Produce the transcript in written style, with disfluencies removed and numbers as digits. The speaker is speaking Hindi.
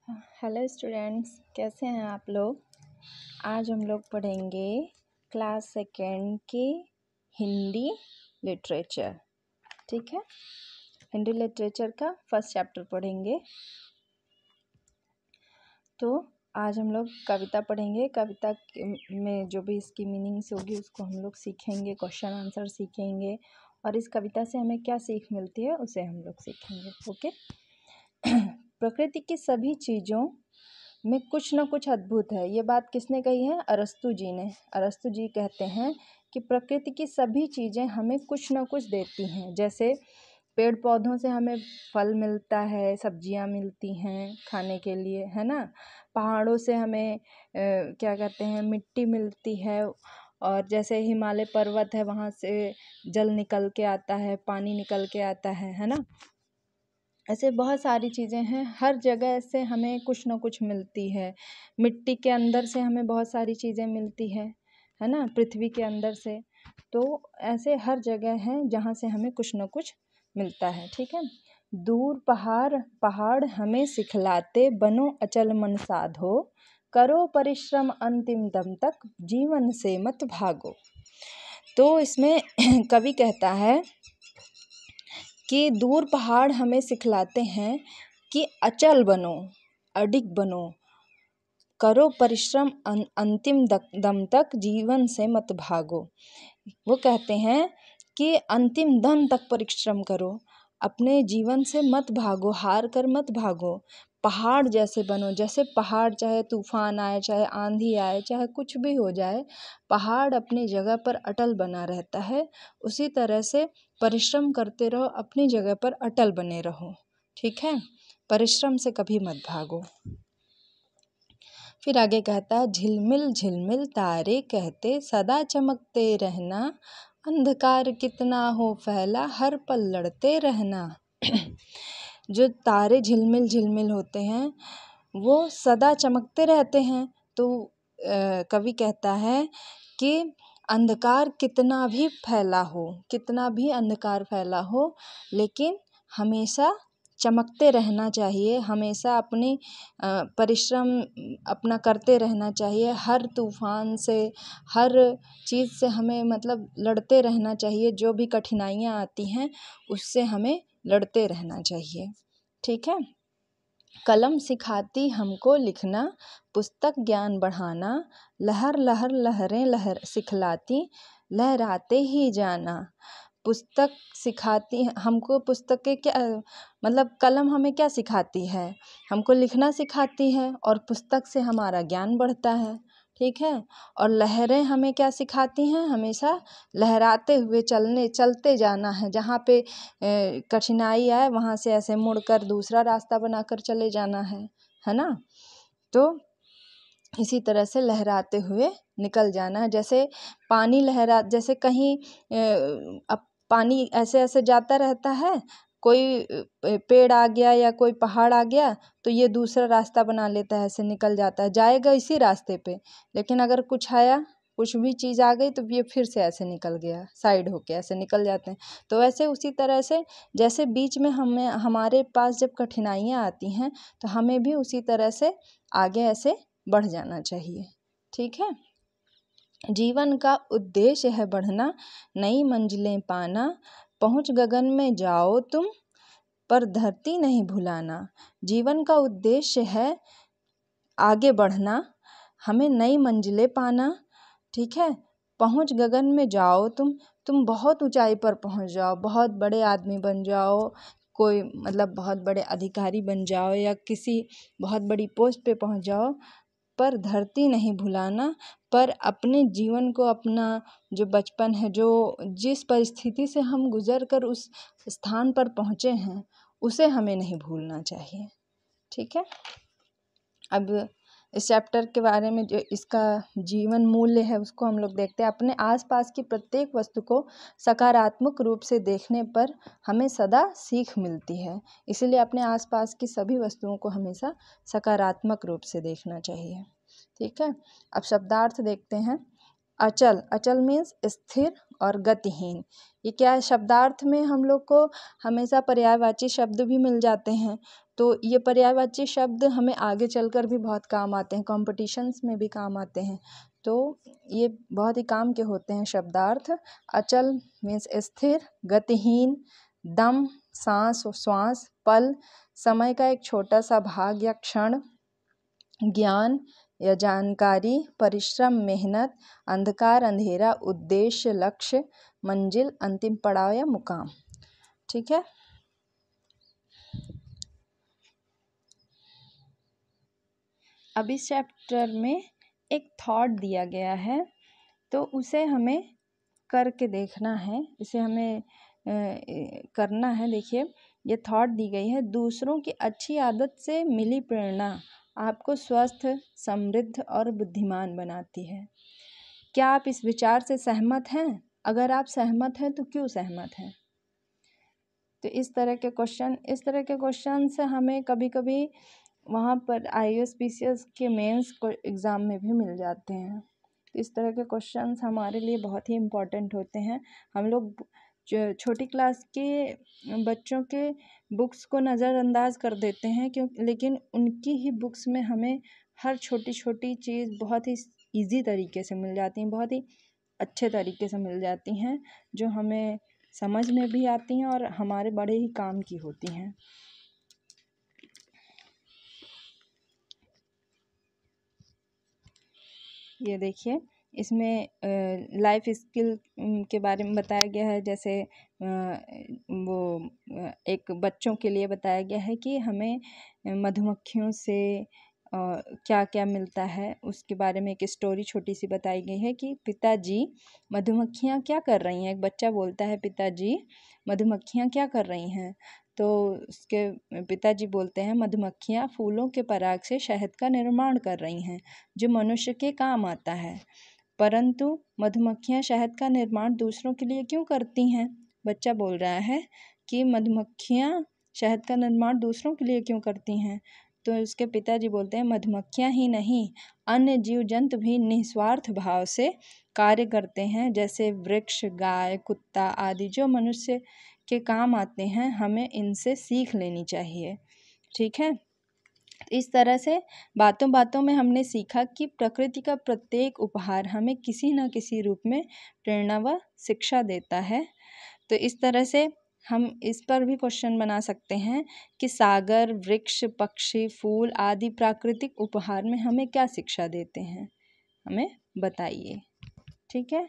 हेलो स्टूडेंट्स, कैसे हैं आप लोग। आज हम लोग पढ़ेंगे क्लास सेकेंड की हिंदी लिटरेचर। ठीक है, हिंदी लिटरेचर का फर्स्ट चैप्टर पढ़ेंगे। तो आज हम लोग कविता पढ़ेंगे। कविता में जो भी इसकी मीनिंग्स होगी उसको हम लोग सीखेंगे, क्वेश्चन आंसर सीखेंगे और इस कविता से हमें क्या सीख मिलती है उसे हम लोग सीखेंगे। ओके। प्रकृति की सभी चीज़ों में कुछ न कुछ अद्भुत है। ये बात किसने कही है? अरस्तु जी ने। अरस्तु जी कहते हैं कि प्रकृति की सभी चीज़ें हमें कुछ न कुछ देती हैं। जैसे पेड़ पौधों से हमें फल मिलता है, सब्जियां मिलती हैं खाने के लिए, है ना। पहाड़ों से हमें क्या कहते हैं, मिट्टी मिलती है। और जैसे हिमालय पर्वत है, वहाँ से जल निकल के आता है, पानी निकल के आता है ना। ऐसे बहुत सारी चीज़ें हैं, हर जगह से हमें कुछ ना कुछ मिलती है। मिट्टी के अंदर से हमें बहुत सारी चीज़ें मिलती है ना, पृथ्वी के अंदर से। तो ऐसे हर जगह है जहाँ से हमें कुछ ना कुछ मिलता है। ठीक है। दूर पहाड़ हमें सिखलाते, बनो अचल मन साधो, करो परिश्रम अंतिम दम तक, जीवन से मत भागो। तो इसमें कवि कहता है कि दूर पहाड़ हमें सिखलाते हैं कि अचल बनो, अडिग बनो, करो परिश्रम अंतिम दम तक, जीवन से मत भागो। वो कहते हैं कि अंतिम दम तक परिश्रम करो, अपने जीवन से मत भागो, हार कर मत भागो। पहाड़ जैसे बनो। जैसे पहाड़, चाहे तूफान आए, चाहे आंधी आए, चाहे कुछ भी हो जाए, पहाड़ अपनी जगह पर अटल बना रहता है। उसी तरह से परिश्रम करते रहो, अपनी जगह पर अटल बने रहो। ठीक है, परिश्रम से कभी मत भागो। फिर आगे कहता है, झिलमिल झिलमिल तारे कहते, सदा चमकते रहना, अंधकार कितना हो फैला, हर पल लड़ते रहना। जो तारे झिलमिल झिलमिल होते हैं वो सदा चमकते रहते हैं। तो कवि कहता है कि अंधकार कितना भी फैला हो, कितना भी अंधकार फैला हो, लेकिन हमेशा चमकते रहना चाहिए। हमेशा अपनी परिश्रम अपना करते रहना चाहिए। हर तूफान से, हर चीज़ से हमें मतलब लड़ते रहना चाहिए। जो भी कठिनाइयाँ आती हैं उससे हमें लड़ते रहना चाहिए। ठीक है। कलम सिखाती हमको लिखना, पुस्तक ज्ञान बढ़ाना, लहर लहर लहरें लहर सिखलाती, लहराते ही जाना। पुस्तक सिखाती हमको, पुस्तकें क्या मतलब, कलम हमें क्या सिखाती है? हमको लिखना सिखाती है और पुस्तक से हमारा ज्ञान बढ़ता है। ठीक है। और लहरें हमें क्या सिखाती हैं? हमेशा लहराते हुए चलते जाना है। जहाँ पे कठिनाई आए वहाँ से ऐसे मुड़कर दूसरा रास्ता बनाकर चले जाना है ना। तो इसी तरह से लहराते हुए निकल जाना है। जैसे पानी जैसे कहीं अब पानी ऐसे ऐसे जाता रहता है, कोई पेड़ आ गया या कोई पहाड़ आ गया तो ये दूसरा रास्ता बना लेता है, ऐसे निकल जाता है, जाएगा इसी रास्ते पे। लेकिन अगर कुछ आया, कुछ भी चीज़ आ गई तो ये फिर से ऐसे निकल गया, साइड होके ऐसे निकल जाते हैं। तो ऐसे उसी तरह से जैसे बीच में हमारे पास जब कठिनाइयाँ आती हैं तो हमें भी उसी तरह से आगे ऐसे बढ़ जाना चाहिए। ठीक है। जीवन का उद्देश्य है बढ़ना, नई मंजिलें पाना, पहुँच गगन में जाओ तुम, पर धरती नहीं भुलाना। जीवन का उद्देश्य है आगे बढ़ना, हमें नई मंजिलें पाना। ठीक है। पहुँच गगन में जाओ तुम बहुत ऊंचाई पर पहुँच जाओ, बहुत बड़े आदमी बन जाओ, कोई मतलब बहुत बड़े अधिकारी बन जाओ या किसी बहुत बड़ी पोस्ट पे पहुँच जाओ, पर धरती नहीं भुलाना। पर अपने जीवन को, अपना जो बचपन है, जो जिस परिस्थिति से हम गुजर कर उस स्थान पर पहुँचे हैं, उसे हमें नहीं भूलना चाहिए। ठीक है। अब इस चैप्टर के बारे में जो इसका जीवन मूल्य है उसको हम लोग देखते हैं। अपने आसपास की प्रत्येक वस्तु को सकारात्मक रूप से देखने पर हमें सदा सीख मिलती है। इसीलिए अपने आसपास की सभी वस्तुओं को हमेशा सकारात्मक रूप से देखना चाहिए। ठीक है। अब शब्दार्थ देखते हैं। अचल, अचल मीन्स स्थिर और गतिहीन। ये क्या है, शब्दार्थ में हम लोग को हमेशा पर्यायवाची शब्द भी मिल जाते हैं, तो ये पर्यायवाची शब्द हमें आगे चलकर भी बहुत काम आते हैं, कॉम्पिटिशन्स में भी काम आते हैं, तो ये बहुत ही काम के होते हैं शब्दार्थ। अचल मीन्स स्थिर, गतिहीन, दम सांस श्वास, पल समय का एक छोटा सा भाग या क्षण, ज्ञान या जानकारी, परिश्रम मेहनत, अंधकार अंधेरा, उद्देश्य लक्ष्य, मंजिल अंतिम पड़ाव या मुकाम। ठीक है। अब इस चैप्टर में एक थॉट दिया गया है, तो उसे हमें करके देखना है, इसे हमें करना है। देखिए, ये थॉट दी गई है, दूसरों की अच्छी आदत से मिली प्रेरणा आपको स्वस्थ, समृद्ध और बुद्धिमान बनाती है। क्या आप इस विचार से सहमत हैं? अगर आप सहमत हैं तो क्यों सहमत हैं? तो इस तरह के क्वेश्चन से हमें कभी कभी वहाँ पर IAS PCS के मेंस को एग्ज़ाम में भी मिल जाते हैं। तो इस तरह के क्वेश्चंस हमारे लिए बहुत ही इम्पोर्टेंट होते हैं। हम लोग छोटी क्लास के बच्चों के बुक्स को नज़रअंदाज कर देते हैं, लेकिन उनकी ही बुक्स में हमें हर छोटी छोटी चीज़ बहुत ही ईजी तरीके से मिल जाती हैं, बहुत ही अच्छे तरीके से मिल जाती हैं, जो हमें समझ में भी आती हैं और हमारे बड़े ही काम की होती हैं। ये देखिए, इसमें लाइफ स्किल के बारे में बताया गया है, जैसे वो एक बच्चों के लिए बताया गया है कि हमें मधुमक्खियों से क्या क्या मिलता है, उसके बारे में एक स्टोरी छोटी सी बताई गई है कि पिताजी मधुमक्खियाँ क्या कर रही हैं। एक बच्चा बोलता है, पिताजी मधुमक्खियाँ क्या कर रही हैं? तो उसके पिताजी बोलते हैं, मधुमक्खियाँ फूलों के पराग से शहद का निर्माण कर रही हैं, जो मनुष्य के काम आता है। परंतु मधुमक्खियाँ शहद का निर्माण दूसरों के लिए क्यों करती हैं? बच्चा बोल रहा है कि मधुमक्खियाँ शहद का निर्माण दूसरों के लिए क्यों करती हैं? तो उसके पिताजी बोलते हैं, मधुमक्खियाँ ही नहीं, अन्य जीव जंतु भी निस्वार्थ भाव से कार्य करते हैं, जैसे वृक्ष, गाय, कुत्ता आदि जो मनुष्य के काम आते हैं, हमें इनसे सीख लेनी चाहिए। ठीक है। इस तरह से बातों बातों में हमने सीखा कि प्रकृति का प्रत्येक उपहार हमें किसी न किसी रूप में प्रेरणा व शिक्षा देता है। तो इस तरह से हम इस पर भी क्वेश्चन बना सकते हैं कि सागर, वृक्ष, पक्षी, फूल आदि प्राकृतिक उपहार में हमें क्या शिक्षा देते हैं, हमें बताइए। ठीक है।